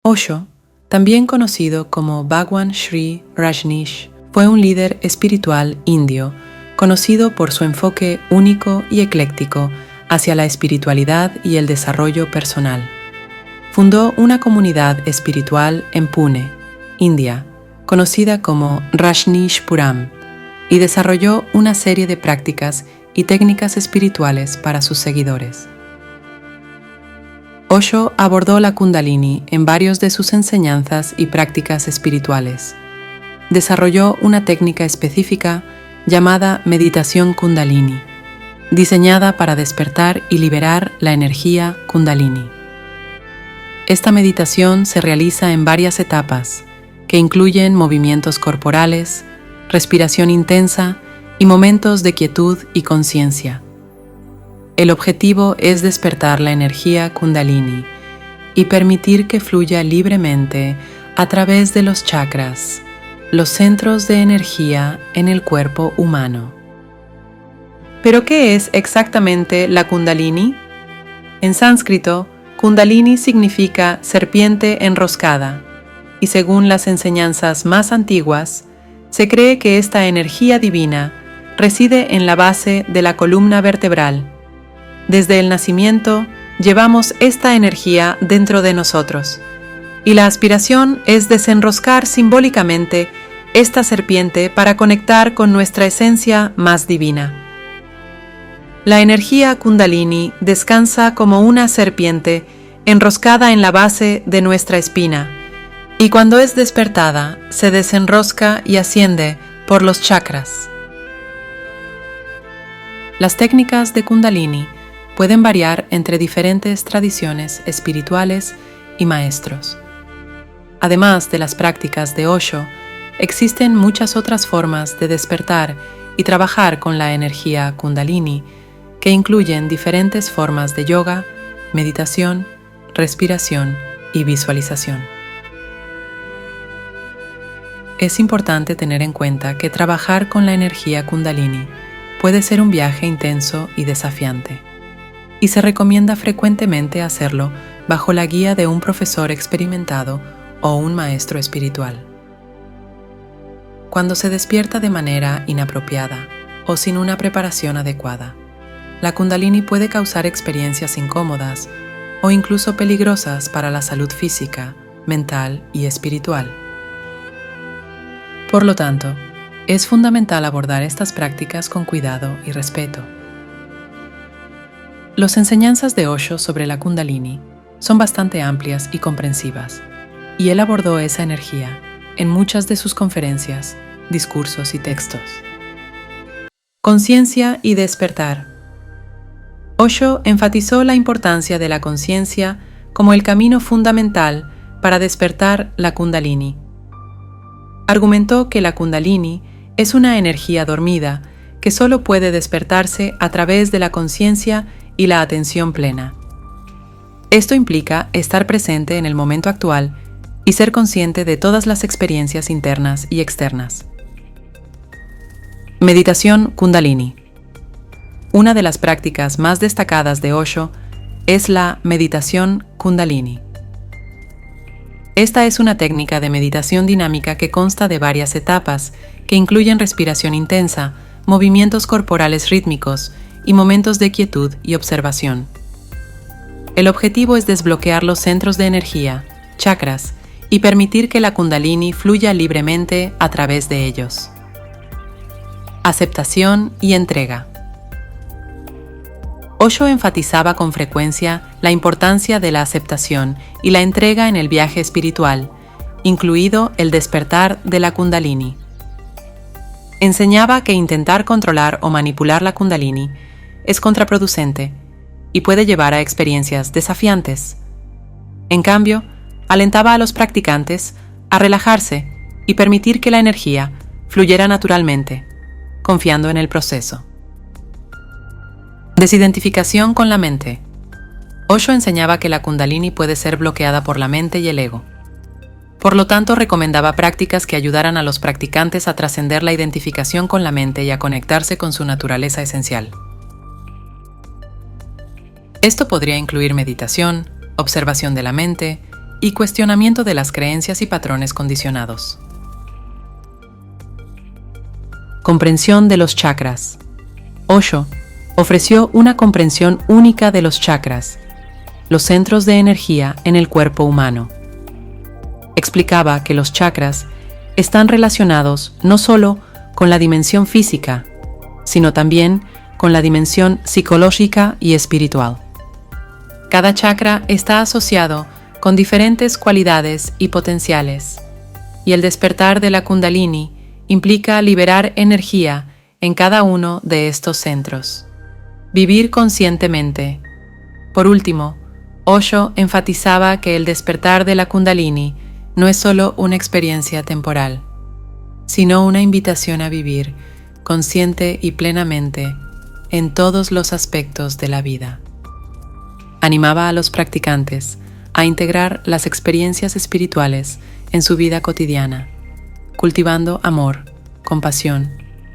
Osho, también conocido como Bhagwan Shree Rajneesh, fue un líder espiritual indio conocido por su enfoque único y ecléctico hacia la espiritualidad y el desarrollo personal. Fundó una comunidad espiritual en Pune, India, conocida como Rajneeshpuram, y desarrolló una serie de prácticas y técnicas espirituales para sus seguidores. Osho abordó la Kundalini en varios de sus enseñanzas y prácticas espirituales. Desarrolló una técnica específica llamada meditación Kundalini, diseñada para despertar y liberar la energía Kundalini. Esta meditación se realiza en varias etapas, que incluyen movimientos corporales, respiración intensa y momentos de quietud y conciencia. El objetivo es despertar la energía Kundalini y permitir que fluya libremente a través de los chakras, los centros de energía en el cuerpo humano. ¿Pero qué es exactamente la Kundalini? En sánscrito, Kundalini significa serpiente enroscada, y según las enseñanzas más antiguas, se cree que esta energía divina reside en la base de la columna vertebral. Desde el nacimiento, llevamos esta energía dentro de nosotros, y la aspiración es desenroscar simbólicamente esta serpiente para conectar con nuestra esencia más divina. La energía Kundalini descansa como una serpiente enroscada en la base de nuestra espina, y cuando es despertada, se desenrosca y asciende por los chakras. Las técnicas de Kundalini pueden variar entre diferentes tradiciones espirituales y maestros. Además de las prácticas de Osho, existen muchas otras formas de despertar y trabajar con la energía Kundalini, que incluyen diferentes formas de yoga, meditación, respiración y visualización. Es importante tener en cuenta que trabajar con la energía Kundalini puede ser un viaje intenso y desafiante, y se recomienda frecuentemente hacerlo bajo la guía de un profesor experimentado o un maestro espiritual. Cuando se despierta de manera inapropiada o sin una preparación adecuada, la Kundalini puede causar experiencias incómodas o incluso peligrosas para la salud física, mental y espiritual. Por lo tanto, es fundamental abordar estas prácticas con cuidado y respeto. Las enseñanzas de Osho sobre la Kundalini son bastante amplias y comprensivas, y él abordó esa energía en muchas de sus conferencias, discursos y textos. Conciencia y despertar. Osho enfatizó la importancia de la conciencia como el camino fundamental para despertar la Kundalini. Argumentó que la Kundalini es una energía dormida que solo puede despertarse a través de la conciencia y la atención plena. Esto implica estar presente en el momento actual y ser consciente de todas las experiencias internas y externas. Meditación Kundalini. Una de las prácticas más destacadas de Osho es la meditación Kundalini. Esta es una técnica de meditación dinámica que consta de varias etapas que incluyen respiración intensa, movimientos corporales rítmicos y momentos de quietud y observación. El objetivo es desbloquear los centros de energía, chakras, y permitir que la Kundalini fluya libremente a través de ellos. Aceptación y entrega. Osho enfatizaba con frecuencia la importancia de la aceptación y la entrega en el viaje espiritual, incluido el despertar de la Kundalini. Enseñaba que intentar controlar o manipular la Kundalini es contraproducente y puede llevar a experiencias desafiantes. En cambio, alentaba a los practicantes a relajarse y permitir que la energía fluyera naturalmente, confiando en el proceso. Desidentificación con la mente. Osho enseñaba que la Kundalini puede ser bloqueada por la mente y el ego. Por lo tanto, recomendaba prácticas que ayudaran a los practicantes a trascender la identificación con la mente y a conectarse con su naturaleza esencial. Esto podría incluir meditación, observación de la mente, y cuestionamiento de las creencias y patrones condicionados. Comprensión de los chakras. Osho ofreció una comprensión única de los chakras, los centros de energía en el cuerpo humano. Explicaba que los chakras están relacionados no solo con la dimensión física, sino también con la dimensión psicológica y espiritual. Cada chakra está asociado con diferentes cualidades y potenciales, y el despertar de la Kundalini implica liberar energía en cada uno de estos centros. Vivir conscientemente. Por último, Osho enfatizaba que el despertar de la Kundalini no es solo una experiencia temporal, sino una invitación a vivir consciente y plenamente en todos los aspectos de la vida. Animaba a los practicantes a integrar las experiencias espirituales en su vida cotidiana, cultivando amor, compasión,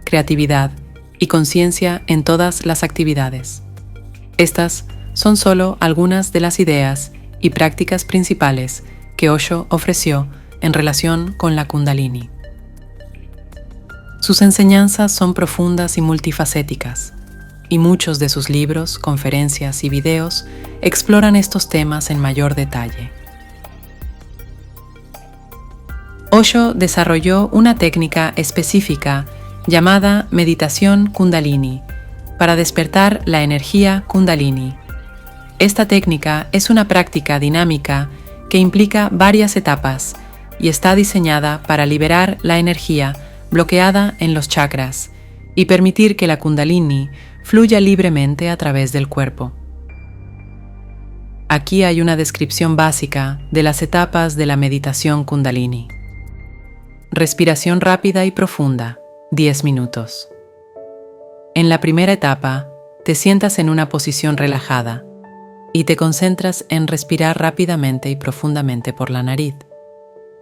creatividad y conciencia en todas las actividades. Estas son solo algunas de las ideas y prácticas principales que Osho ofreció en relación con la Kundalini. Sus enseñanzas son profundas y multifacéticas, y muchos de sus libros, conferencias y videos exploran estos temas en mayor detalle. Osho desarrolló una técnica específica llamada meditación Kundalini para despertar la energía Kundalini. Esta técnica es una práctica dinámica que implica varias etapas y está diseñada para liberar la energía bloqueada en los chakras y permitir que la Kundalini fluya libremente a través del cuerpo. Aquí hay una descripción básica de las etapas de la meditación Kundalini. Respiración rápida y profunda, 10 minutos. En la primera etapa, te sientas en una posición relajada y te concentras en respirar rápidamente y profundamente por la nariz,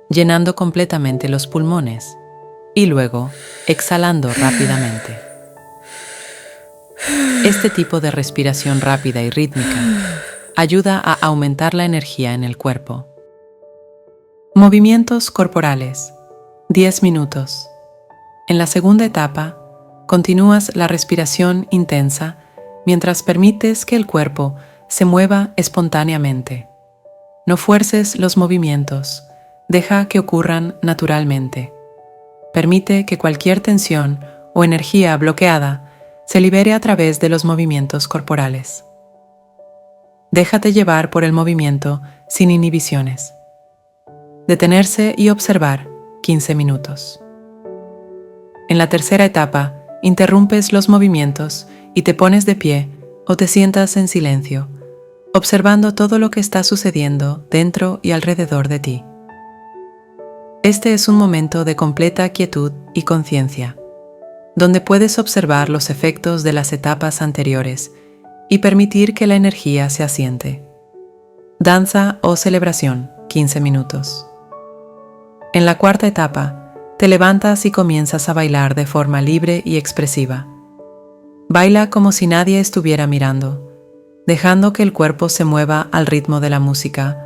llenando completamente los pulmones y luego exhalando rápidamente. Este tipo de respiración rápida y rítmica ayuda a aumentar la energía en el cuerpo. Movimientos corporales, 10 minutos. En la segunda etapa, continúas la respiración intensa mientras permites que el cuerpo se mueva espontáneamente. No fuerces los movimientos, deja que ocurran naturalmente. Permite que cualquier tensión o energía bloqueada se libere a través de los movimientos corporales. Déjate llevar por el movimiento sin inhibiciones. Detenerse y observar 15 minutos. En la tercera etapa, interrumpes los movimientos y te pones de pie o te sientas en silencio, observando todo lo que está sucediendo dentro y alrededor de ti. Este es un momento de completa quietud y conciencia, donde puedes observar los efectos de las etapas anteriores y permitir que la energía se asiente. Danza o celebración, 15 minutos. En la cuarta etapa, te levantas y comienzas a bailar de forma libre y expresiva. Baila como si nadie estuviera mirando, dejando que el cuerpo se mueva al ritmo de la música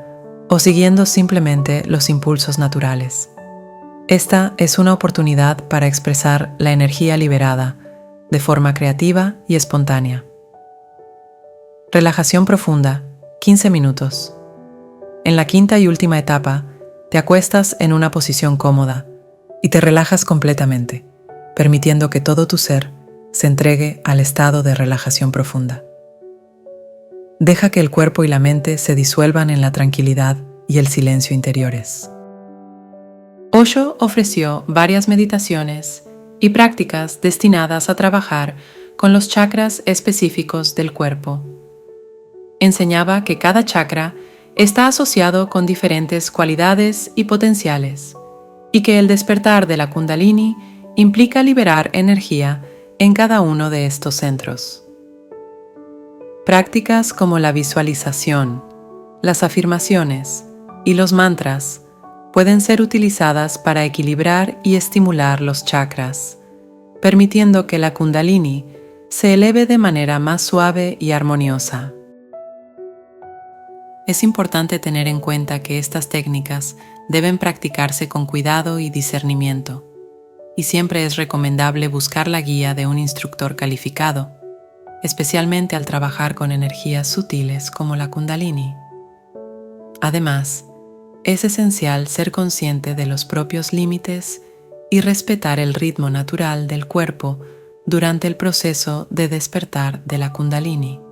o siguiendo simplemente los impulsos naturales. Esta es una oportunidad para expresar la energía liberada de forma creativa y espontánea. Relajación profunda, 15 minutos. En la quinta y última etapa, te acuestas en una posición cómoda y te relajas completamente, permitiendo que todo tu ser se entregue al estado de relajación profunda. Deja que el cuerpo y la mente se disuelvan en la tranquilidad y el silencio interiores. Osho ofreció varias meditaciones y prácticas destinadas a trabajar con los chakras específicos del cuerpo. Enseñaba que cada chakra está asociado con diferentes cualidades y potenciales, y que el despertar de la Kundalini implica liberar energía en cada uno de estos centros. Prácticas como la visualización, las afirmaciones y los mantras pueden ser utilizadas para equilibrar y estimular los chakras, permitiendo que la Kundalini se eleve de manera más suave y armoniosa. Es importante tener en cuenta que estas técnicas deben practicarse con cuidado y discernimiento, y siempre es recomendable buscar la guía de un instructor calificado, especialmente al trabajar con energías sutiles como la Kundalini. Además, es esencial ser consciente de los propios límites y respetar el ritmo natural del cuerpo durante el proceso de despertar de la Kundalini.